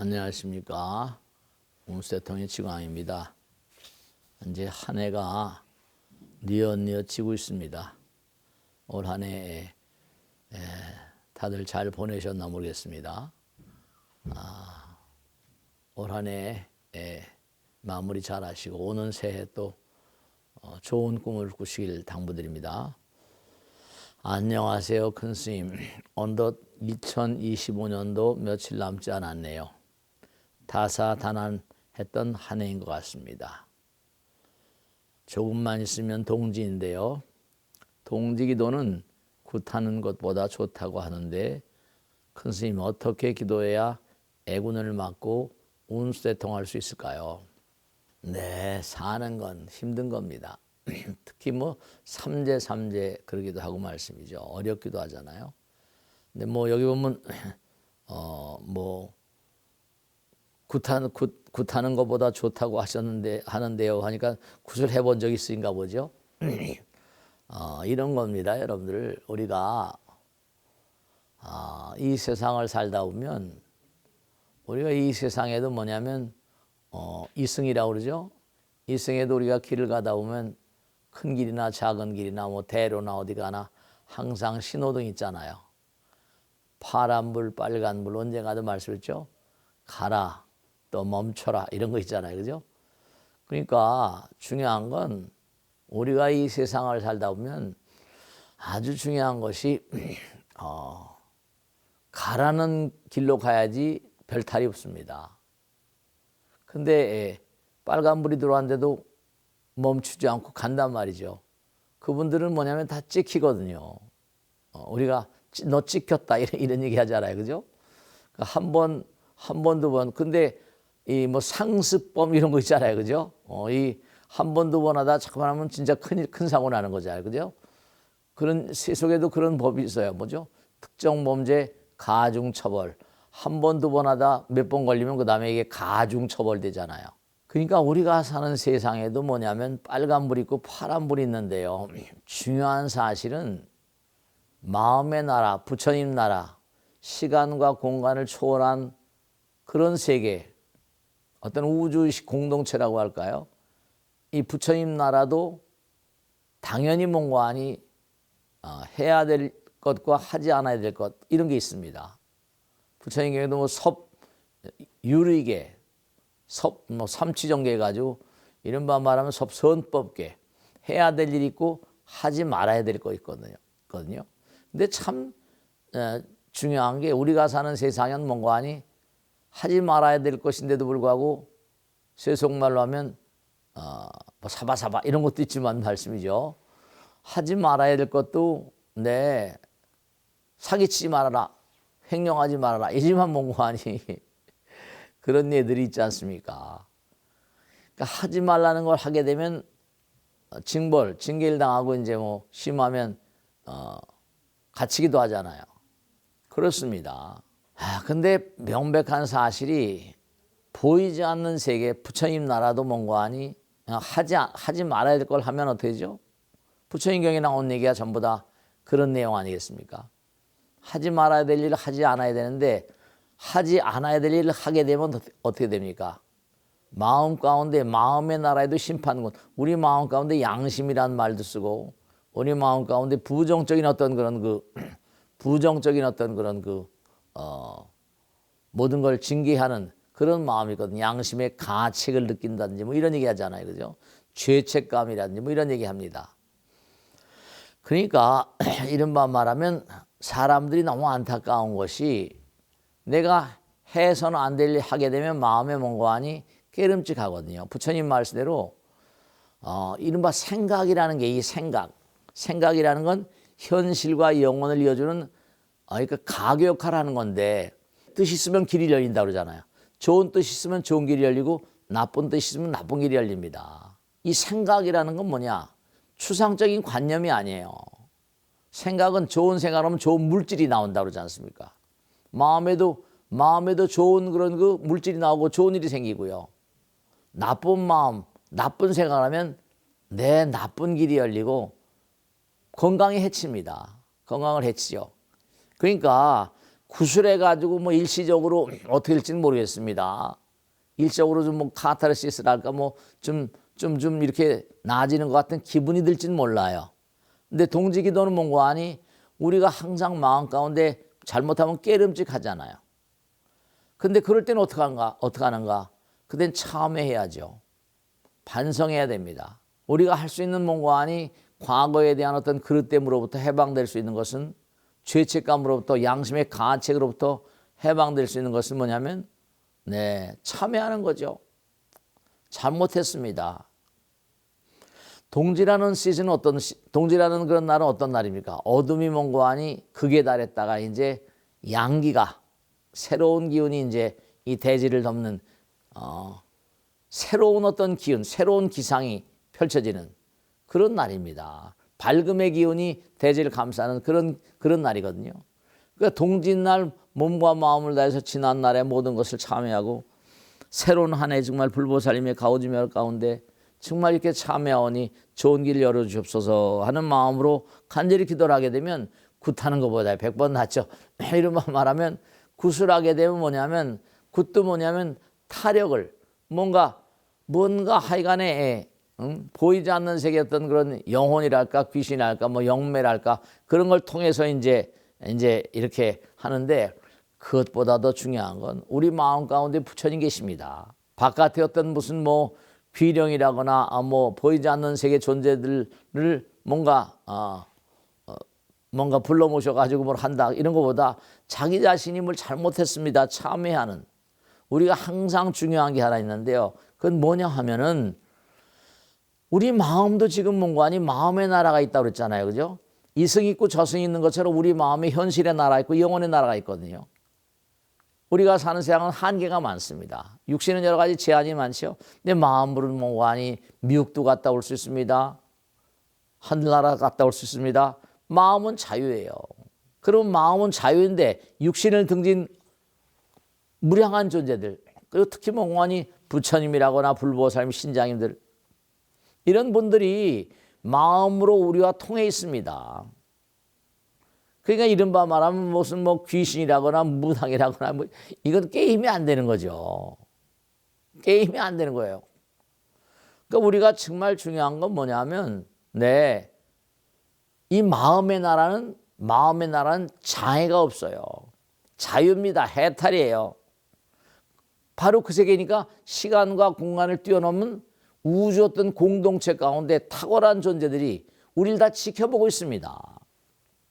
안녕하십니까. 운세통의 지광입니다. 이제 한 해가 뉘엿뉘엿 지고 있습니다. 올 한 해 다들 잘 보내셨나 모르겠습니다. 올 한 해 마무리 잘 하시고 오는 새해 또 좋은 꿈을 꾸시길 당부드립니다. 안녕하세요, 큰 스님. 어느덧 2025년도 며칠 남지 않았네요. 다사다난했던 한 해인 것 같습니다. 조금만 있으면 동지인데요. 동지기도는 굿하는 것보다 좋다고 하는데 큰 스님 어떻게 기도해야 애군을 막고 운수대통할 수 있을까요? 네, 사는 건 힘든 겁니다. 특히 뭐 삼재 그러기도 하고 말씀이죠. 어렵기도 하잖아요. 근데 뭐 여기 보면 굿하는 것보다 좋다고 하는데요 하니까 굿을 해본 적 있으신가 보죠. 이런 겁니다, 여러분들. 우리가 이 세상을 살다 보면 우리가 이 세상에도 뭐냐면 이승이라고 그러죠. 이승에도 우리가 길을 가다 보면 큰 길이나 작은 길이나 뭐 대로나 어디 가나 항상 신호등 있잖아요. 파란불, 빨간불 언제 가도 말씀했죠. 가라, 또 멈춰라 이런 거 있잖아요. 그죠? 그러니까 중요한 건 우리가 이 세상을 살다 보면 아주 중요한 것이 가라는 길로 가야지 별 탈이 없습니다. 근데 빨간불이 들어왔는데도 멈추지 않고 간단 말이죠. 그분들은 뭐냐면 다 찍히거든요. 우리가 너 찍혔다 이런 얘기 하잖아요. 그죠? 한 번, 두 번. 근데 이 뭐 상습범 이런 거 있잖아요. 그죠? 이 한 번, 두 번 하다 자꾸만 하면 진짜 큰 사고 나는 거잖아요. 그죠? 그런 세속에도 그런 법이 있어요. 뭐죠? 특정 범죄 가중처벌. 한 번, 두 번 하다 몇 번 걸리면 그 다음에 이게 가중처벌 되잖아요. 그러니까 우리가 사는 세상에도 뭐냐면 빨간불이 있고 파란불이 있는데요. 중요한 사실은 마음의 나라, 부처님 나라, 시간과 공간을 초월한 그런 세계, 어떤 우주의식 공동체라고 할까요? 이 부처님 나라도 당연히 뭔가 아니 해야 될 것과 하지 않아야 될 것 이런 게 있습니다. 부처님 경우에도 뭐 유리계, 삼취정계 해가지고 이른바 말하면 섭선법계 해야 될 일이 있고 하지 말아야 될 거 있거든요. 근데 참 중요한 게 우리가 사는 세상은 뭔가 아니 하지 말아야 될 것인데도 불구하고 세속말로 하면 뭐 사바사바 이런 것도 있지만 말씀이죠. 하지 말아야 될 것도 사기치지 말아라, 횡령하지 말아라 이지만 뭔가 아니 그런 애들이 있지 않습니까? 그러니까 하지 말라는 걸 하게 되면 징계를 당하고 이제 뭐 심하면 갇히기도 하잖아요. 그렇습니다. 근데 명백한 사실이 보이지 않는 세계 부처님 나라도 뭔가 아니 하지 말아야 될 걸 하면 어떻게 되죠? 부처님 경에 나온 얘기가 전부 다 그런 내용 아니겠습니까? 하지 말아야 될 일을 하지 않아야 되는데 하지 않아야 될 일을 하게 되면 어떻게 됩니까? 마음 가운데 마음의 나라에도 심판군. 우리 마음 가운데 양심이라는 말도 쓰고 우리 마음 가운데 부정적인 어떤 그런 모든 걸 징계하는 그런 마음이거든요. 양심의 가책을 느낀다든지 뭐 이런 얘기 하잖아요. 그죠? 죄책감이라든지 뭐 이런 얘기 합니다. 그러니까 이른바 말하면 사람들이 너무 안타까운 것이 내가 해서는 안 될 일 하게 되면 마음에 뭔가 하니 깨름직하거든요. 부처님 말씀대로 이른바 생각이라는 게 이 생각이라는 건 현실과 영혼을 이어주는 그러니까 가교 역할을 하는 건데 뜻이 있으면 길이 열린다 그러잖아요. 좋은 뜻이 있으면 좋은 길이 열리고 나쁜 뜻이 있으면 나쁜 길이 열립니다. 이 생각이라는 건 뭐냐? 추상적인 관념이 아니에요. 생각은 좋은 생각하면 좋은 물질이 나온다 그러지 않습니까? 마음에도 좋은 그런 그 물질이 나오고 좋은 일이 생기고요. 나쁜 마음, 나쁜 생각을 하면 내 나쁜 길이 열리고 건강에 해칩니다. 건강을 해치죠. 그러니까 구술해가지고 뭐 일시적으로 어떻게 될지는 모르겠습니다. 일시적으로 좀 뭐 카타르시스랄까 뭐 좀 이렇게 나아지는 것 같은 기분이 들지는 몰라요. 근데 동지기도는 뭔가 하니 우리가 항상 마음 가운데 잘못하면 깨름직하잖아요. 근데 그럴 때는 어떻게 하는가? 그땐 참회해야죠. 반성해야 됩니다. 우리가 할 수 있는 뭔가 하니 과거에 대한 어떤 그릇됨으로부터 해방될 수 있는 것은 죄책감으로부터 양심의 가책으로부터 해방될 수 있는 것은 뭐냐면 참회하는 거죠. 잘못했습니다. 동지라는 시즌은 동지라는 그런 날은 어떤 날입니까? 어둠이 먼고하니 극에 달했다가 이제 양기가 새로운 기운이 이제 이 대지를 덮는 새로운 어떤 기운, 새로운 기상이 펼쳐지는 그런 날입니다. 밝음의 기운이 대지를 감싸는 그런 날이거든요. 그러니까 동짓날 몸과 마음을 다해서 지난 날의 모든 것을 참회하고 새로운 한 해 정말 불보살님의 가오지멸 가운데 정말 이렇게 참회하오니 좋은 길 열어주옵소서 하는 마음으로 간절히 기도를 하게 되면 굿하는 것보다 100번 낫죠. 이런 말하면 굿을 하게 되면 뭐냐면 굿도 뭐냐면 타력을 뭔가 하여간에 보이지 않는 세계 어떤 그런 영혼이랄까 귀신이랄까 뭐 영매랄까 그런 걸 통해서 이제 이렇게 하는데 그것보다 더 중요한 건 우리 마음 가운데 부처님 계십니다. 바깥에 어떤 무슨 뭐 귀령이라거나 뭐 보이지 않는 세계 존재들을 뭔가 불러 모셔가지고 뭘 한다 이런 것보다 자기 자신이 뭘 잘못했습니다. 참회하는 우리가 항상 중요한 게 하나 있는데요. 그건 뭐냐 하면은 우리 마음도 지금 뭔가 아니 마음의 나라가 있다고 그랬잖아요. 그죠? 이승 있고 저승 있는 것처럼 우리 마음에 현실의 나라 있고 영혼의 나라가 있거든요. 우리가 사는 세상은 한계가 많습니다. 육신은 여러 가지 제한이 많죠. 내 마음으로는 뭔가 아니 미국도 갔다 올 수 있습니다. 하늘나라 갔다 올 수 있습니다. 마음은 자유예요. 그럼 마음은 자유인데 육신을 등진 무량한 존재들 그리고 특히 멍하니 부처님이라거나 불보살님 신장님들 이런 분들이 마음으로 우리와 통해 있습니다. 그러니까 이른바 말하면 무슨 뭐 귀신이라거나 무당이라거나 뭐 이건 게임이 안 되는 거죠. 게임이 안 되는 거예요. 그러니까 우리가 정말 중요한 건 뭐냐면 이 마음의 나라는 장애가 없어요. 자유입니다. 해탈이에요. 바로 그 세계니까 시간과 공간을 뛰어넘은 우주 어떤 공동체 가운데 탁월한 존재들이 우리를 다 지켜보고 있습니다.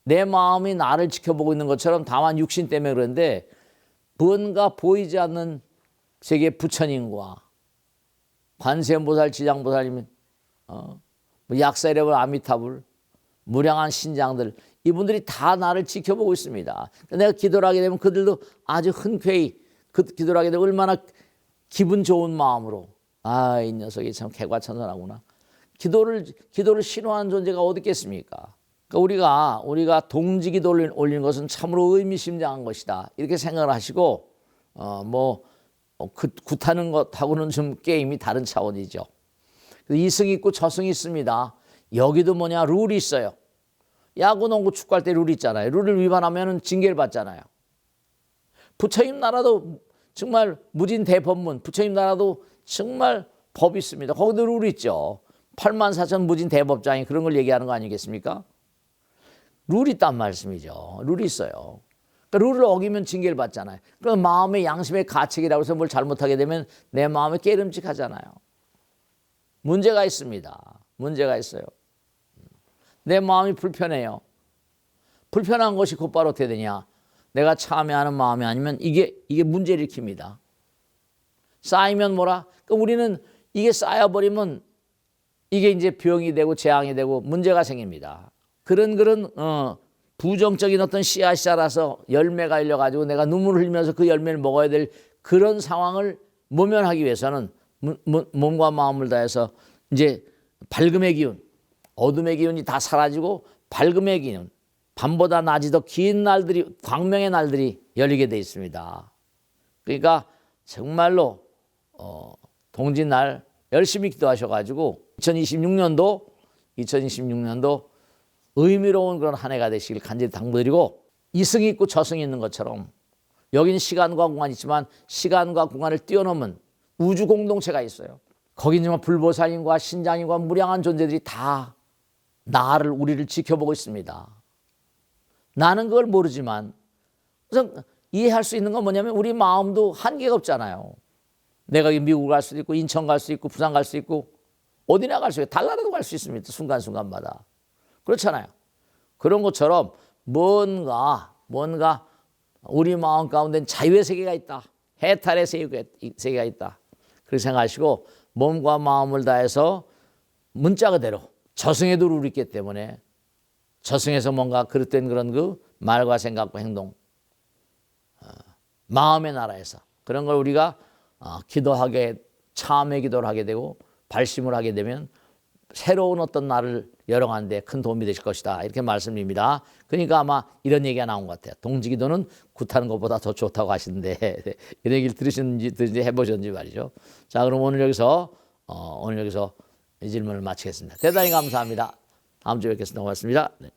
내 마음이 나를 지켜보고 있는 것처럼 다만 육신 때문에 그런데 뭔가 보이지 않는 세계 부처님과 관세음보살, 지장보살님, 약사이레불, 아미타불, 무량한 신장들 이분들이 다 나를 지켜보고 있습니다. 내가 기도를 하게 되면 그들도 아주 흔쾌히 기도를 하게 되면 얼마나 기분 좋은 마음으로 이 녀석이 참 개과천선하구나. 기도를 싫어하는 존재가 어디 있겠습니까? 그러니까 우리가 동지기도를 올리는 것은 참으로 의미심장한 것이다. 이렇게 생각을 하시고 굿하는 것하고는 좀 게임이 다른 차원이죠. 이승 있고 저승이 있습니다. 여기도 룰이 있어요. 야구, 농구, 축구할 때 룰이 있잖아요. 룰을 위반하면 징계를 받잖아요. 부처님 나라도 정말 무진대법문, 부처님 나라도 정말 법이 있습니다. 거기도 룰이 있죠. 84,000 무진대법장이 그런 걸 얘기하는 거 아니겠습니까? 룰이 있단 말씀이죠. 룰이 있어요. 그러니까 룰을 어기면 징계를 받잖아요. 그럼 마음의 양심의 가책이라고 해서 뭘 잘못하게 되면 내 마음이 깨름직하잖아요. 문제가 있습니다. 문제가 있어요. 내 마음이 불편해요. 불편한 것이 곧바로 어떻게 되냐? 내가 참여하는 마음이 아니면 이게 문제를 일으킵니다. 쌓이면 뭐라? 그러니까 우리는 이게 쌓여버리면 이게 이제 병이 되고 재앙이 되고 문제가 생깁니다. 그런 부정적인 어떤 씨앗이 자라서 열매가 일려가지고 내가 눈물을 흘리면서 그 열매를 먹어야 될 그런 상황을 모면하기 위해서는 몸과 마음을 다해서 이제 밝음의 기운, 어둠의 기운이 다 사라지고 밝음의 기운, 밤보다 낮이 더 긴 날들이, 광명의 날들이 열리게 돼 있습니다. 그러니까 정말로 동짓날 열심히 기도하셔가지고 2026년도 의미로운 그런 한 해가 되시길 간절히 당부드리고 이승이 있고 저승이 있는 것처럼 여기는 시간과 공간이 있지만 시간과 공간을 뛰어넘은 우주 공동체가 있어요. 거기는 정말 불보살인과 신장인과 무량한 존재들이 다 우리를 지켜보고 있습니다. 나는 그걸 모르지만 우선 이해할 수 있는 건 뭐냐면 우리 마음도 한계가 없잖아요. 내가 미국 갈 수도 있고 인천 갈 수 있고 부산 갈 수 있고 어디나 갈 수 있고 달나라도 갈 수 있습니다. 순간순간마다. 그렇잖아요. 그런 것처럼 뭔가 우리 마음 가운데는 자유의 세계가 있다. 해탈의 세계가 있다. 그렇게 생각하시고 몸과 마음을 다해서 문자 그대로 저승에도 룰이 있기 때문에 저승에서 뭔가 그릇된 그런 그 말과 생각과 행동 마음의 나라에서 그런 걸 우리가 기도하게 참회 기도를 하게 되고 발심을 하게 되면 새로운 어떤 날을 열어가는 데 큰 도움이 되실 것이다. 이렇게 말씀드립니다. 그러니까 아마 이런 얘기가 나온 것 같아요. 동지기도는 굿하는 것보다 더 좋다고 하시는데 이런 얘기를 들으셨는지 해보셨는지 말이죠. 자, 그럼 오늘 여기서 이 질문을 마치겠습니다. 대단히 감사합니다. 다음 주에 뵙겠습니다. 고맙습니다. 네.